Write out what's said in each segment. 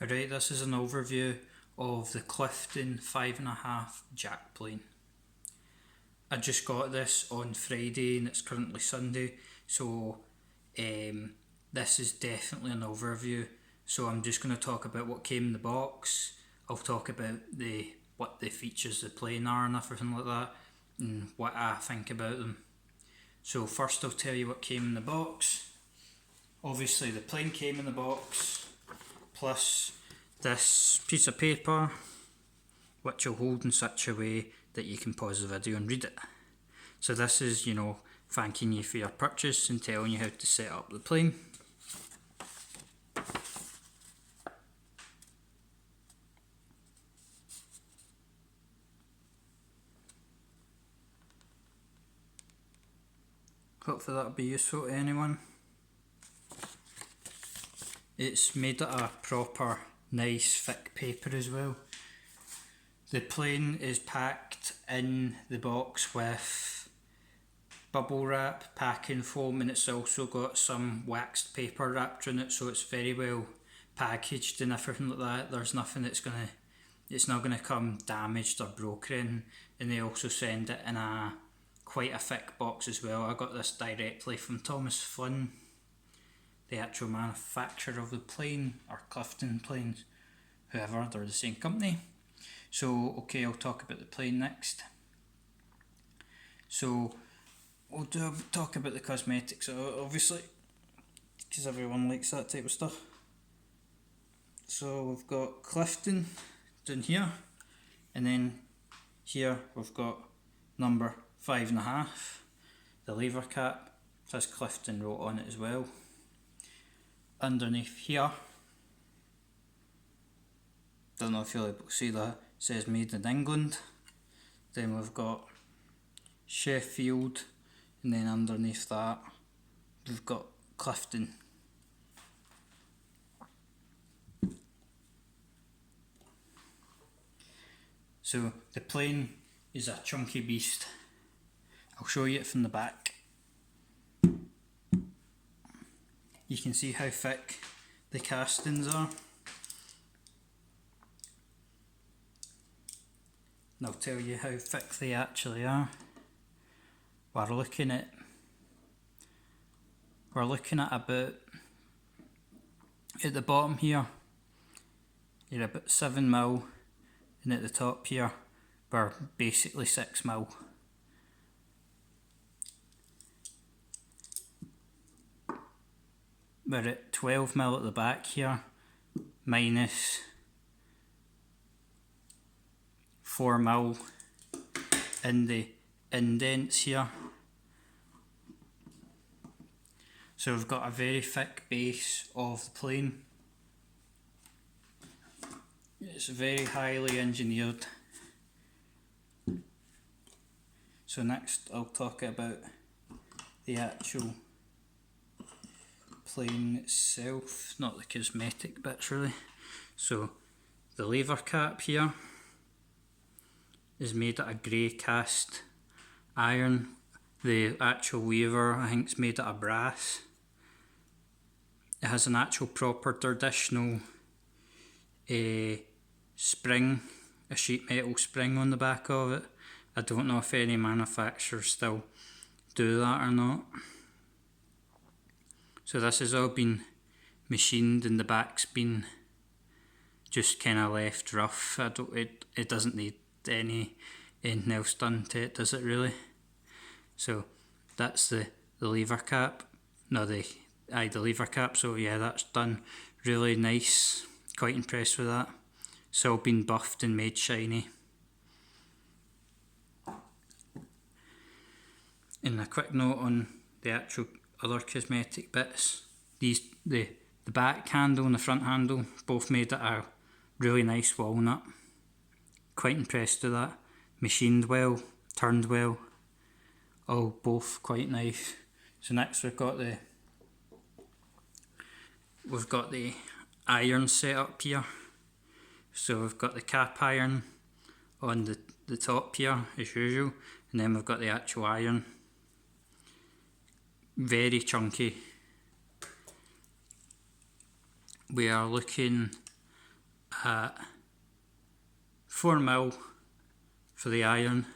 Alright, this is an overview of the Clifton 5.5 jack plane. I just got this on Friday and it's currently Sunday, so this is definitely an overview. So I'm just going to talk about what came in the box. I'll talk about what the features of the plane are and everything like that, and what I think about them. So first I'll tell you what came in the box. Obviously the plane came in the box, plus this piece of paper, which I'll hold in such a way that you can pause the video and read it. So this is, thanking you for your purchase and telling you how to set up the plane. Hopefully that'll be useful to anyone. It's made out of proper nice thick paper as well. The plane is packed in the box with bubble wrap, packing foam, and it's also got some waxed paper wrapped in it, so it's very well packaged and everything like that. There's nothing it's not gonna come damaged or broken, and they also send it in quite a thick box as well. I got this directly from Thomas Flynn, the actual manufacturer of the plane, or Clifton Planes, whoever, they're the same company. So okay, I'll talk about the plane next. So we'll talk about the cosmetics, obviously, because everyone likes that type of stuff. So we've got Clifton down here, and then here we've got number 5.5. The lever cap says Clifton wrote on it as well. Underneath here, don't know if you'll be able to see that, says made in England. Then we've got Sheffield, and then underneath that we've got Clifton. So the plane is a chunky beast. I'll show you it from the back. You can see how thick the castings are. And I'll tell you how thick they actually are. We're looking at about, at the bottom here, you're about 7mm, and at the top here, we're basically 6mm. We're at 12mm at the back here, minus 4mm in the indents here. So we've got a very thick base of the plane. It's very highly engineered. So next I'll talk about the actual plane itself, not the cosmetic bits really. So the lever cap here is made out of grey cast iron. The actual lever, I think, is made out of brass. It has an actual proper traditional spring, a sheet metal spring on the back of it. I don't know if any manufacturers still do that or not. So this has all been machined and the back's been just kind of left rough. It doesn't need anything else done to it, does it really? So that's the lever cap. No, the lever cap. So yeah, that's done really nice. Quite impressed with that. It's all been buffed and made shiny. And a quick note on the actual other cosmetic bits. The back handle and the front handle, both made out of really nice walnut. Quite impressed with that. Machined well, turned well. Oh, both quite nice. So next we've got the iron set up here. So we've got the cap iron on the top here as usual, and then we've got the actual iron. Very chunky. We are looking at 4mm for the iron,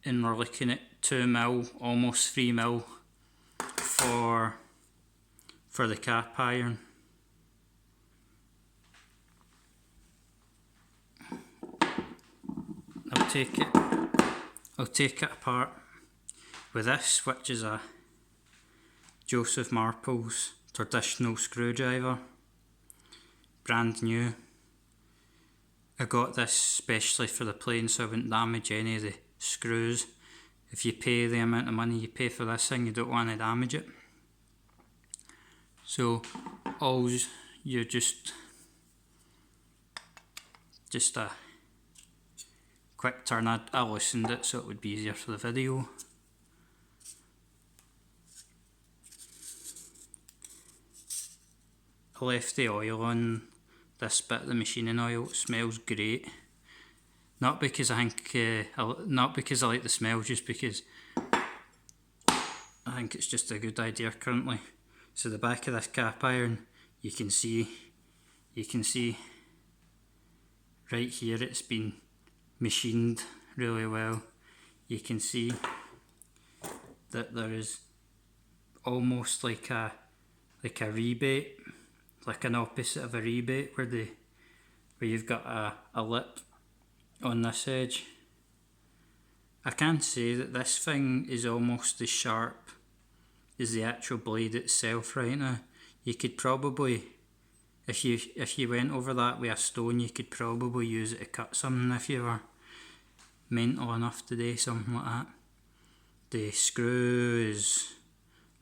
and we're looking at 2mm, almost 3mm for the cap iron. I'll take it apart with this, which is a Joseph Marple's traditional screwdriver, brand new. I got this specially for the plane so I wouldn't damage any of the screws. If you pay the amount of money you pay for this thing, you don't want to damage it. So all you just a quick turn. I loosened it so it would be easier for the video. I left the oil on this bit, the machining oil. It smells great. Not because I think, not because I like the smell, just because I think it's just a good idea currently. So the back of this cap iron, you can see right here it's been machined really well. You can see that there is almost like a rebate, like an opposite of a rebate, where you've got a lip on this edge. I can say that this thing is almost as sharp as the actual blade itself right now. You could probably, if you went over that with a stone, you could probably use it to cut something if you were mental enough to do something like that. The screw is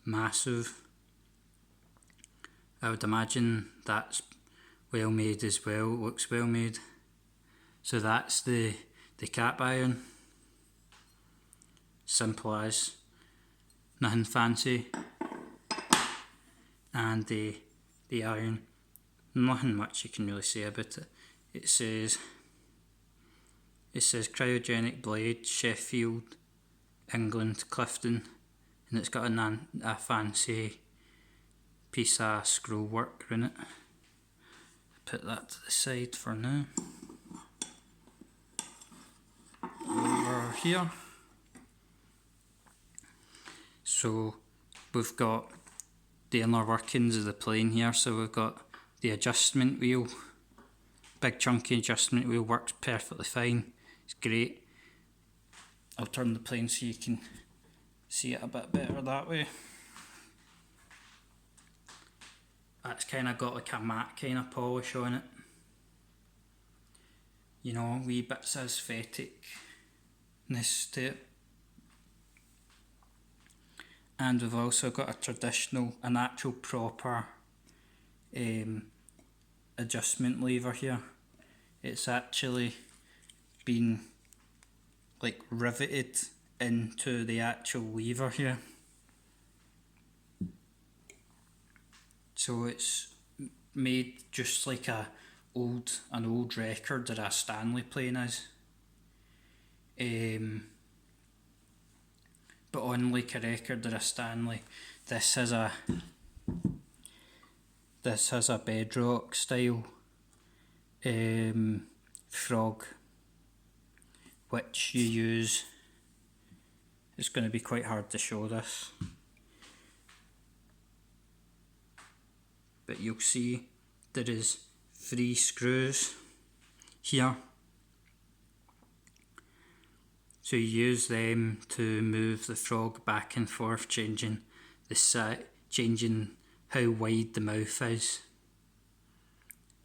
massive. I would imagine that's well made as well. It looks well made. So that's the cap iron. Simple as, nothing fancy. And the iron, nothing much you can really say about it. It says cryogenic blade, Sheffield, England, Clifton, and it's got a fancy piece of scroll work in it. Put that to the side for now. Over here. So we've got the inner workings of the plane here. So we've got the adjustment wheel, big chunky adjustment wheel, works perfectly fine. It's great. I'll turn the plane so you can see it a bit better that way. That's kind of got like a matte kind of polish on it. You know, wee bits of aestheticness to it. And we've also got an actual proper adjustment lever here. It's actually been like riveted into the actual lever here. So it's made just like an old record that a Stanley plane is. But unlike a record that a Stanley, this has a bedrock style frog, which you use. It's going to be quite hard to show this, but you'll see there is 3 screws here. So you use them to move the frog back and forth, changing how wide the mouth is.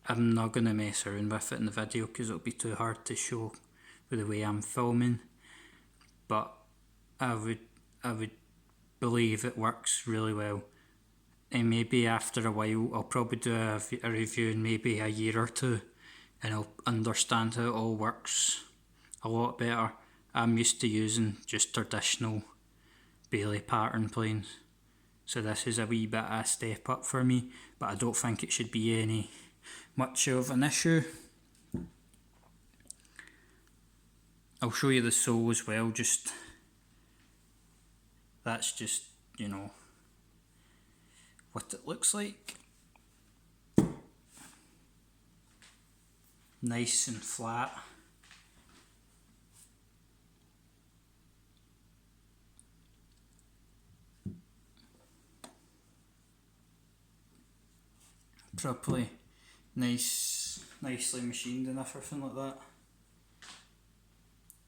I'm not going to mess around with it in the video because it'll be too hard to show with the way I'm filming, but I would believe it works really well. And maybe after a while I'll probably do a review in maybe a year or two, and I'll understand how it all works a lot better. I'm used to using just traditional Bailey pattern planes, so this is a wee bit of a step up for me, but I don't think it should be any much of an issue. I'll show you the sole as well. That's just, you know, what it looks like. Nice and flat. Properly nicely machined and everything like that.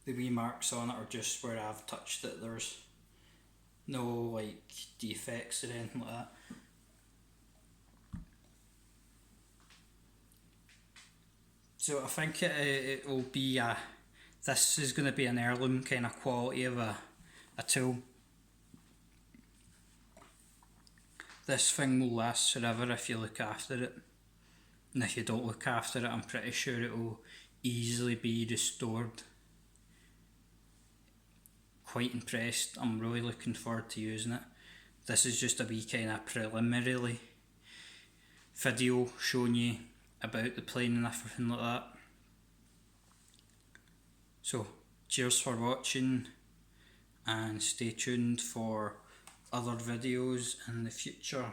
The wee marks on it are just where I've touched it. There's no like defects or anything like that. So I think it will be this is going to be an heirloom kind of quality of a tool. This thing will last forever if you look after it. And if you don't look after it, I'm pretty sure it will easily be restored. Quite impressed. I'm really looking forward to using it. This is just a wee kind of preliminary video showing you about the plane and everything like that. So, cheers for watching and stay tuned for other videos in the future.